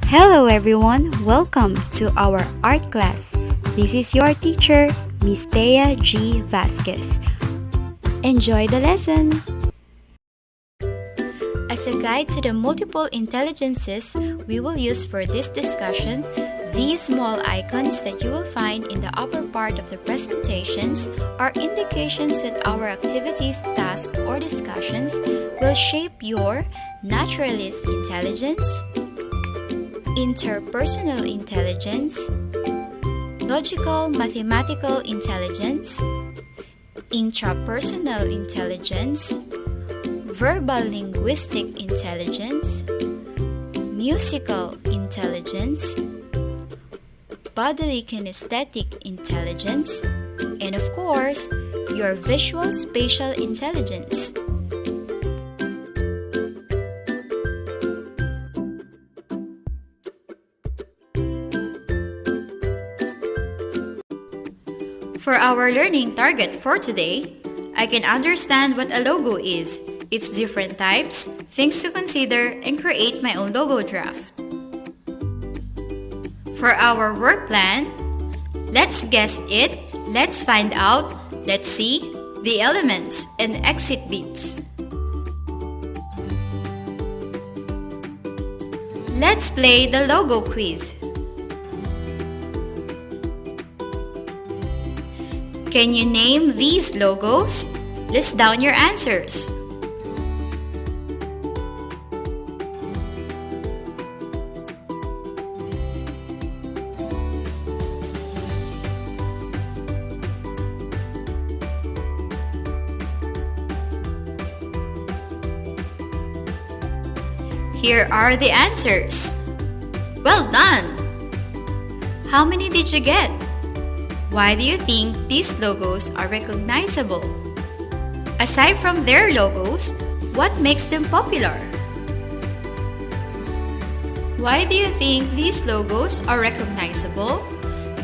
Hello everyone, welcome to our art class. This is your teacher, Miss Thea G. Vasquez. Enjoy the lesson! As a guide to the multiple intelligences we will use for this discussion, these small icons that you will find in the upper part of the presentations are indications that our activities, tasks, or discussions will shape your naturalist intelligence, interpersonal intelligence, logical mathematical intelligence, intrapersonal intelligence, verbal linguistic intelligence, musical intelligence, bodily kinesthetic intelligence, and of course, your visual spatial intelligence. For our learning target for today, I can understand what a logo is, its different types, things to consider, and create my own logo draft. For our work plan, let's guess it, let's find out, let's see the elements and exit beats. Let's play the logo quiz. Can you name these logos? List down your answers. Here are the answers. Well done! How many did you get? Why do you think these logos are recognizable? Aside from their logos, what makes them popular? Why do you think these logos are recognizable?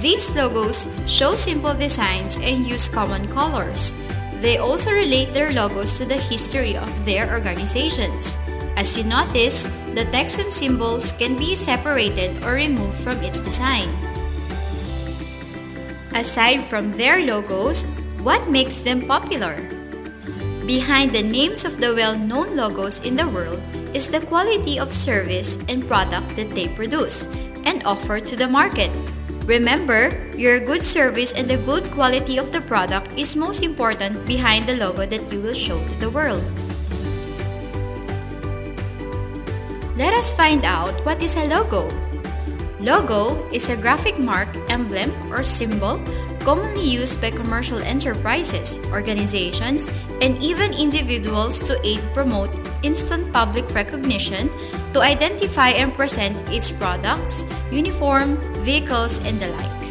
These logos show simple designs and use common colors. They also relate their logos to the history of their organizations. As you notice, the text and symbols can be separated or removed from its design. Aside from their logos, what makes them popular? Behind the names of the well-known logos in the world is the quality of service and product that they produce and offer to the market. Remember, your good service and the good quality of the product is most important behind the logo that you will show to the world. Let us find out what is a logo. Logo is a graphic mark, emblem, or symbol commonly used by commercial enterprises, organizations, and even individuals to aid promote instant public recognition, to identify and present its products, uniform, vehicles, and the like.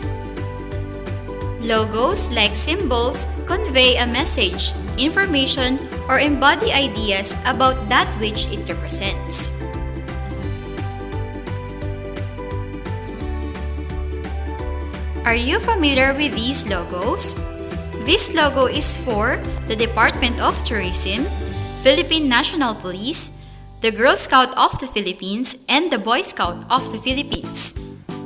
Logos, like symbols, convey a message, information, or embody ideas about that which it represents. Are you familiar with these logos? This logo is for the Department of Tourism, Philippine National Police, the Girl Scout of the Philippines, and the Boy Scout of the Philippines,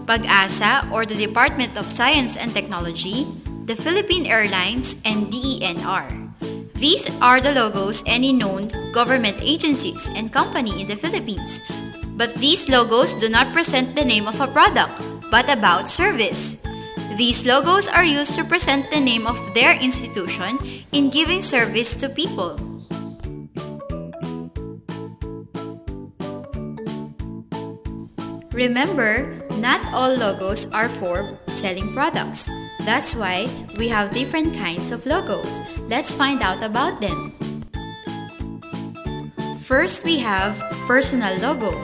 Pag-asa or the Department of Science and Technology, the Philippine Airlines, and DENR. These are the logos of any known government agencies and company in the Philippines. But these logos do not present the name of a product, but about service. These logos are used to present the name of their institution in giving service to people. Remember, not all logos are for selling products. That's why we have different kinds of logos. Let's find out about them. First, we have personal logo.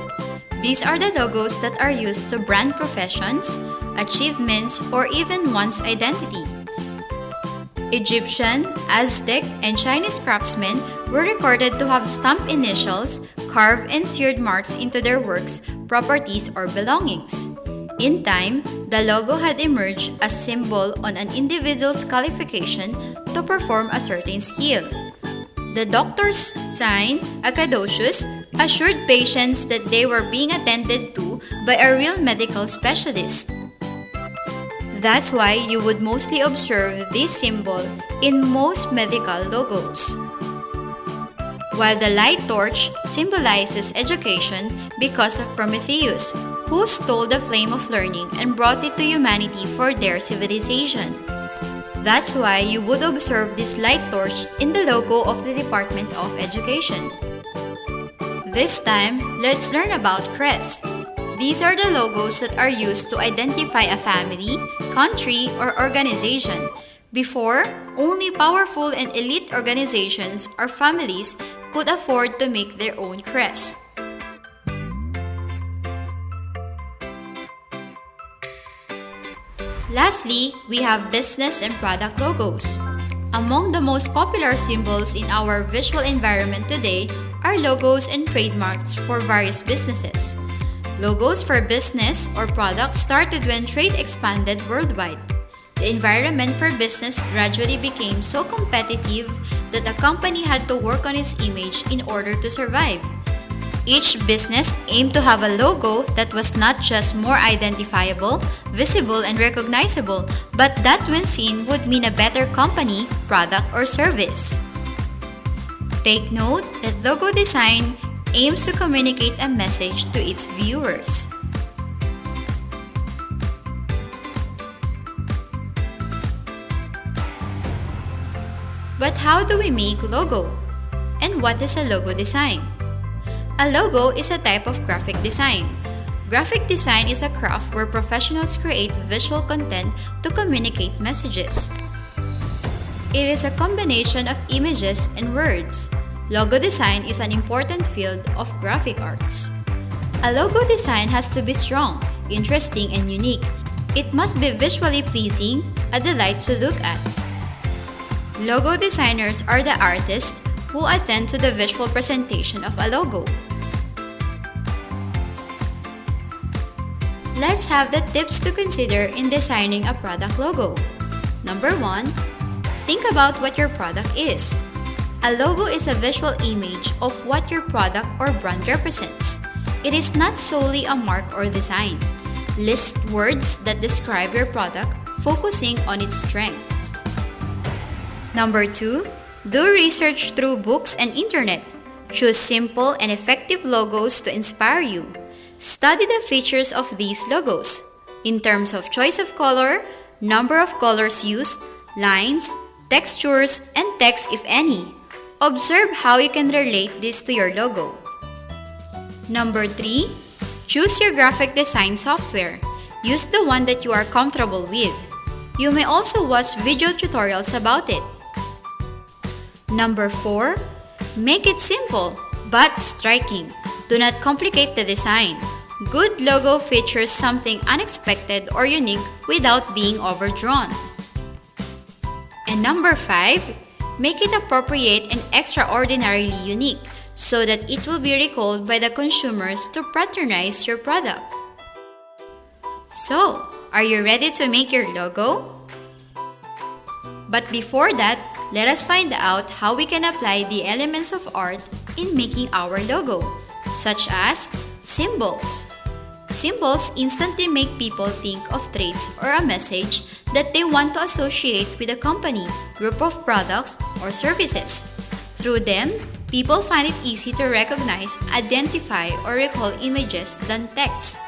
These are the logos that are used to brand professions, achievements, or even one's identity. Egyptian, Aztec, and Chinese craftsmen were recorded to have stamped initials, carved and seared marks into their works, properties, or belongings. In time, the logo had emerged as symbol on an individual's qualification to perform a certain skill. The doctor's sign, a caduceus, assured patients that they were being attended to by a real medical specialist. That's why you would mostly observe this symbol in most medical logos. While the light torch symbolizes education because of Prometheus, who stole the flame of learning and brought it to humanity for their civilization. That's why you would observe this light torch in the logo of the Department of Education. This time, let's learn about crests. These are the logos that are used to identify a family, country, or organization. Before, only powerful and elite organizations or families could afford to make their own crest. Lastly, we have business and product logos. Among the most popular symbols in our visual environment today are logos and trademarks for various businesses. Logos for business or products started when trade expanded worldwide. The environment for business gradually became so competitive that a company had to work on its image in order to survive. Each business aimed to have a logo that was not just more identifiable, visible, and recognizable, but that when seen would mean a better company, product, or service. Take note that logo design aims to communicate a message to its viewers. But how do we make logo? And what is a logo design? A logo is a type of graphic design. Graphic design is a craft where professionals create visual content to communicate messages. It is a combination of images and words. Logo design is an important field of graphic arts. A logo design has to be strong, interesting, and unique. It must be visually pleasing, a delight to look at. Logo designers are the artists who attend to the visual presentation of a logo. Let's have the tips to consider in designing a product logo. Number 1, think about what your product is. A logo is a visual image of what your product or brand represents. It is not solely a mark or design. List words that describe your product, focusing on its strength. Number 2, do research through books and internet. Choose simple and effective logos to inspire you. Study the features of these logos in terms of choice of color, number of colors used, lines, textures, and text if any. Observe how you can relate this to your logo. Number 3, choose your graphic design software. Use the one that you are comfortable with. You may also watch video tutorials about it. Number 4, make it simple but striking. Do not complicate the design. Good logo features something unexpected or unique without being overdrawn. And number 5, make it appropriate and extraordinarily unique so that it will be recalled by the consumers to patronize your product. So, are you ready to make your logo? But before that, let us find out how we can apply the elements of art in making our logo, such as symbols. Symbols instantly make people think of traits or a message that they want to associate with a company, group of products, or services. Through them, people find it easy to recognize, identify, or recall images than text.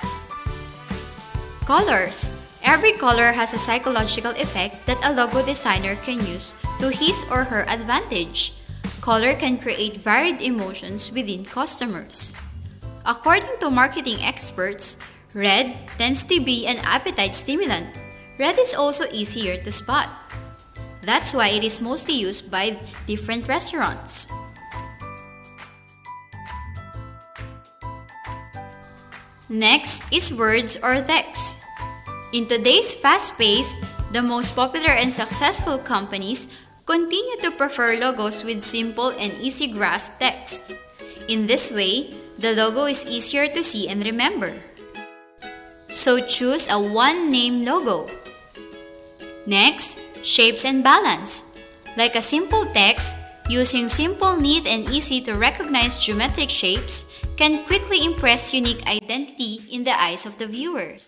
Colors. Every color has a psychological effect that a logo designer can use to his or her advantage. Color can create varied emotions within customers. According to marketing experts, red tends to be an appetite stimulant. Red is also easier to spot. That's why it is mostly used by different restaurants. Next is words or text. In today's fast pace, the most popular and successful companies continue to prefer logos with simple and easy grasp text. In this way, the logo is easier to see and remember. So choose a one-name logo. Next, shapes and balance. Like a simple text, Using simple, neat, and easy to recognize geometric shapes can quickly impress unique identity in the eyes of the viewers.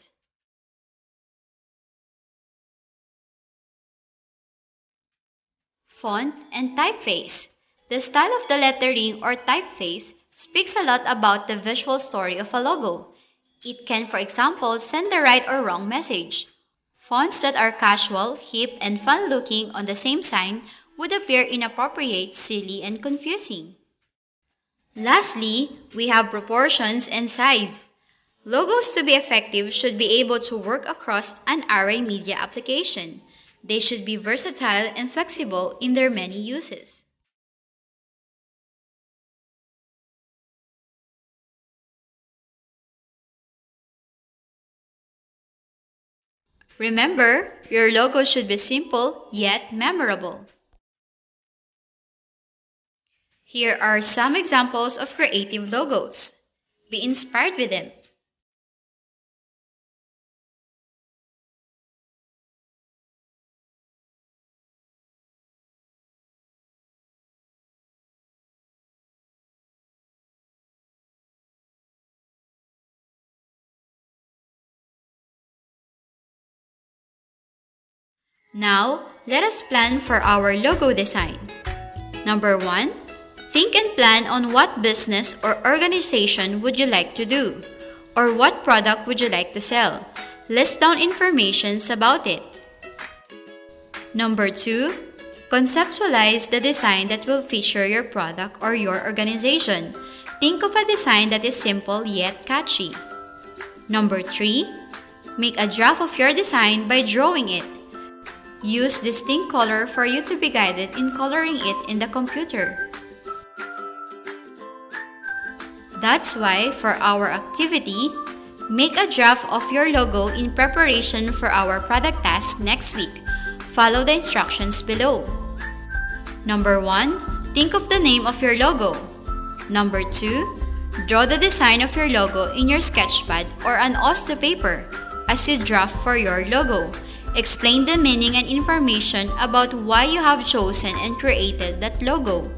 Font and typeface. The style of the lettering or typeface speaks a lot about the visual story of a logo. It can, for example, send the right or wrong message. Fonts that are casual, hip, and fun-looking on the same sign would appear inappropriate, silly, and confusing. Lastly, we have proportions and size. Logos to be effective should be able to work across an array media application. They should be versatile and flexible in their many uses. Remember, your logo should be simple yet memorable. Here are some examples of creative logos. Be inspired with them. Now, let us plan for our logo design. Number 1. Think and plan on what business or organization would you like to do, or what product would you like to sell. List down informations about it. Number 2. Conceptualize the design that will feature your product or your organization. Think of a design that is simple yet catchy. Number 3. Make a draft of your design by drawing it. Use distinct color for you to be guided in coloring it in the computer. That's why for our activity, make a draft of your logo in preparation for our product task next week. Follow the instructions below. Number 1. Think of the name of your logo. Number 2. Draw the design of your logo in your sketchpad or an OSTO paper as you draft for your logo. Explain the meaning and information about why you have chosen and created that logo.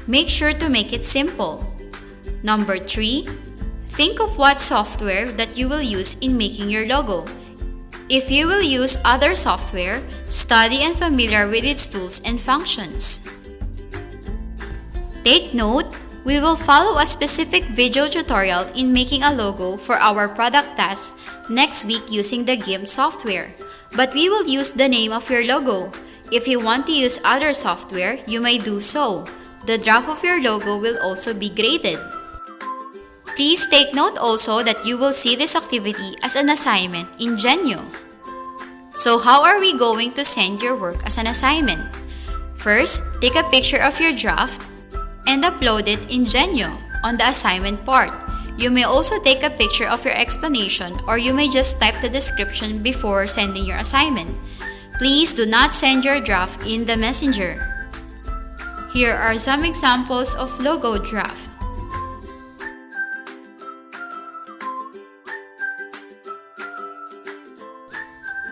Make sure to make it simple. Number 3. Think of what software that you will use in making your logo. If you will use other software, study and familiar with its tools and functions. Take note, we will follow a specific video tutorial in making a logo for our product task next week using the GIMP software. But we will use the name of your logo. If you want to use other software, you may do so. The draft of your logo will also be graded. Please take note also that you will see this activity as an assignment in Genio. So how are we going to send your work as an assignment? First, take a picture of your draft and upload it in Genio on the assignment part. You may also take a picture of your explanation, or you may just type the description before sending your assignment. Please do not send your draft in the messenger. Here are some examples of logo draft.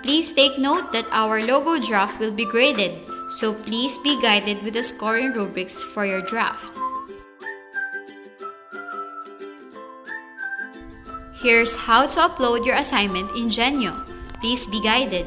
Please take note that our logo draft will be graded, so please be guided with the scoring rubrics for your draft. Here's how to upload your assignment in Genio. Please be guided.